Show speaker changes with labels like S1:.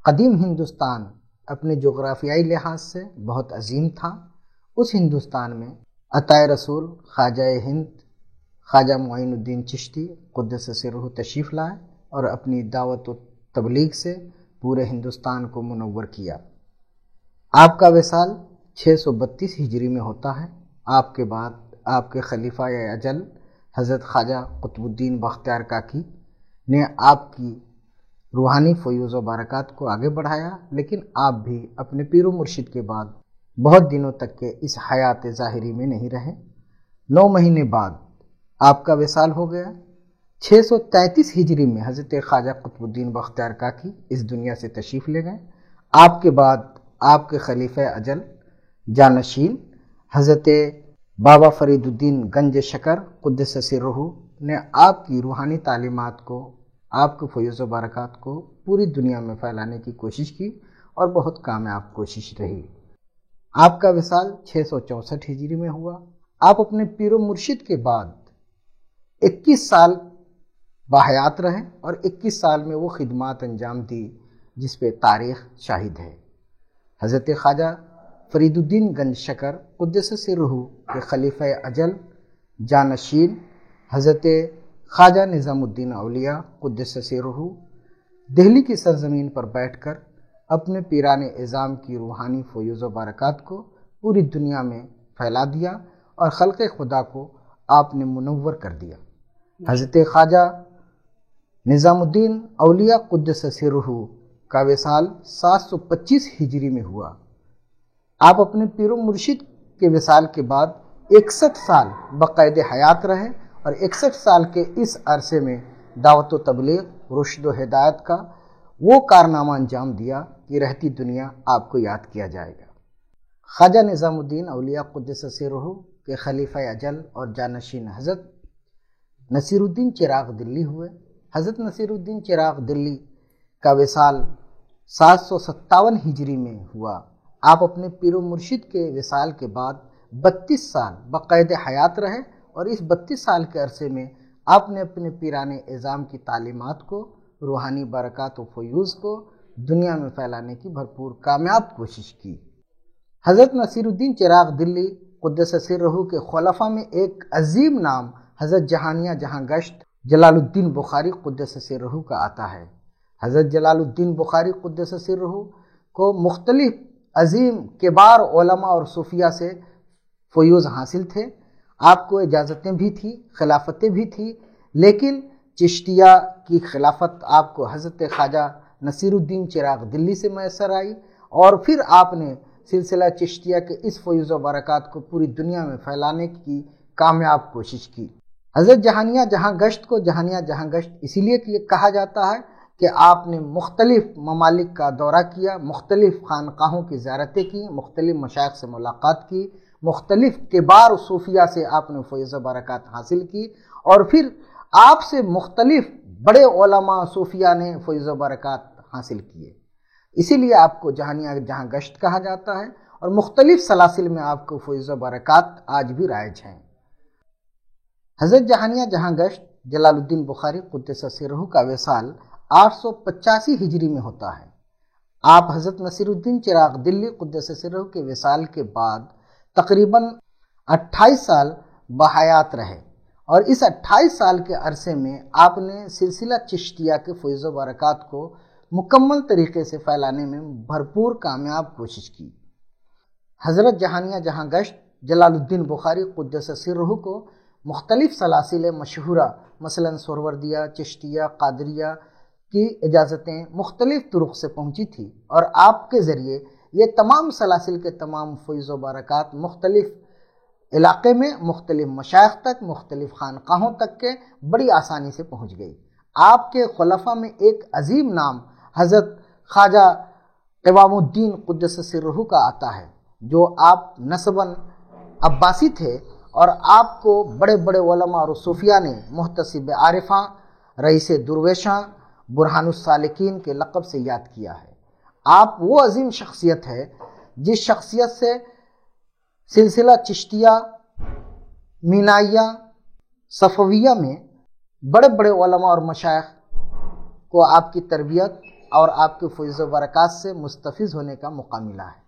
S1: قدیم ہندوستان اپنے جغرافیائی لحاظ سے بہت عظیم تھا۔ اس ہندوستان میں عطائے رسول خواجہ ہند خواجہ معین الدین چشتی قدس سرہ تشریف لائے اور اپنی دعوت و تبلیغ سے پورے ہندوستان کو منور کیا۔ آپ کا وصال 632 ہجری میں ہوتا ہے۔ آپ کے بعد آپ کے خلیفہ اجل حضرت خواجہ قطب الدین بختیار کاکی نے آپ کی روحانی فیوز و برکات کو آگے بڑھایا، لیکن آپ بھی اپنے پیر و مرشد کے بعد بہت دنوں تک کے اس حیات ظاہری میں نہیں رہے۔ 9 مہینے بعد آپ کا وصال ہو گیا۔ 633 ہجری میں حضرت خواجہ قطب الدین بختیار کاکی اس دنیا سے تشریف لے گئے۔ آپ کے بعد آپ کے خلیفہ اجل جانشین حضرت بابا فرید الدین گنج شکر قدس سرہ نے آپ کی روحانی تعلیمات کو، آپ کے فیوز و برکات کو پوری دنیا میں پھیلانے کی کوشش کی اور بہت کامیاب کوشش رہی۔ آپ کا وصال 664 ہجری میں ہوا۔ آپ اپنے پیر و مرشد کے بعد 21 سال باحیات رہے اور 21 سال میں وہ خدمات انجام دی جس پہ تاریخ شاہد ہے۔ حضرت خواجہ فرید الدین گنج شکر قدس سرہ کے خلیفہ اجل جانشین حضرت خواجہ نظام الدین اولیاء قدس سرہ دہلی کی سرزمین پر بیٹھ کر اپنے پیران اعظام کی روحانی فیوز و برکات کو پوری دنیا میں پھیلا دیا اور خلق خدا کو آپ نے منور کر دیا۔ حضرت خواجہ نظام الدین اولیاء قدس سرہ کا وصال 725 ہجری میں ہوا۔ آپ اپنے پیر و مرشد کے وصال کے بعد 61 سال بقید حیات رہے اور 61 سال کے اس عرصے میں دعوت و تبلیغ، رشد و ہدایت کا وہ کارنامہ انجام دیا کہ رہتی دنیا آپ کو یاد کیا جائے گا۔ خواجہ نظام الدین اولیاء قدس سرہ کے خلیفہ اجل اور جانشین حضرت نصیر الدین چراغ دلی ہوئے۔ حضرت نصیر الدین چراغ دلی کا وصال 757 ہجری میں ہوا۔ آپ اپنے پیر و مرشد کے وصال کے بعد 32 سال بقید حیات رہے اور اس 32 سال کے عرصے میں آپ نے اپنے پیران اعظام کی تعلیمات کو، روحانی برکات و فیوز کو دنیا میں پھیلانے کی بھرپور کامیاب کوشش کی۔ حضرت نصیر الدین چراغ دلی قدس سرہ کے خلفاء میں ایک عظیم نام حضرت جہانیہ جہاں گشت جلال الدین بخاری قدس سرہ کا آتا ہے۔ حضرت جلال الدین بخاری قدس سرہ کو مختلف عظیم کبار علماء اور صوفیہ سے فیوز حاصل تھے۔ آپ کو اجازتیں بھی تھیں، خلافتیں بھی تھیں، لیکن چشتیہ کی خلافت آپ کو حضرت خواجہ نصیر الدین چراغ دلی سے میسر آئی اور پھر آپ نے سلسلہ چشتیہ کے اس فیوز و برکات کو پوری دنیا میں پھیلانے کی کامیاب کوشش کی۔ حضرت جہانیہ جہاں گشت کو جہانیہ جہاں گشت اسی لیے کہا جاتا ہے کہ آپ نے مختلف ممالک کا دورہ کیا، مختلف خانقاہوں کی زیارتیں کی، مختلف مشائخ سے ملاقات کی، مختلف کبار صوفیہ سے آپ نے فیض و برکات حاصل کی اور پھر آپ سے مختلف بڑے علماء صوفیہ نے فیض و برکات حاصل کیے۔ اسی لیے آپ کو جہانیہ جہاں گشت کہا جاتا ہے اور مختلف سلاسل میں آپ کو فیض و برکات آج بھی رائج ہیں۔ حضرت جہانیہ جہاں گشت جلال الدین بخاری قدس سرہ کا وصال 885 ہجری میں ہوتا ہے۔ آپ حضرت نصیر الدین چراغ دلی قدس سرہ کے وصال کے بعد تقریباً 28 سال بحیات رہے اور اس 28 سال کے عرصے میں آپ نے سلسلہ چشتیہ کے فیض و برکات کو مکمل طریقے سے پھیلانے میں بھرپور کامیاب کوشش کی۔ حضرت جہانیہ جہاں گشت جلال الدین بخاری قدس سرہ کو مختلف سلاسل مشہورہ مثلاً سہروردیہ، چشتیہ، قادریہ کی اجازتیں مختلف طرق سے پہنچی تھی اور آپ کے ذریعے یہ تمام سلاسل کے تمام فیض و برکات مختلف علاقے میں مختلف مشائخ تک، مختلف خانقاہوں تک کے بڑی آسانی سے پہنچ گئی۔ آپ کے خلفاء میں ایک عظیم نام حضرت خواجہ قوام الدین قدس سرہ کا آتا ہے جو آپ نسباً عباسی تھے اور آپ کو بڑے بڑے علماء اور صوفیہ نے محتسب عارفاں، رئیس درویشاں، برہان السالکین کے لقب سے یاد کیا ہے۔ آپ وہ عظیم شخصیت ہے جس شخصیت سے سلسلہ چشتیہ، مینائیہ، صفویہ میں بڑے بڑے علماء اور مشائخ کو آپ کی تربیت اور آپ کے فیض و برکات سے مستفیض ہونے کا موقع ملا ہے۔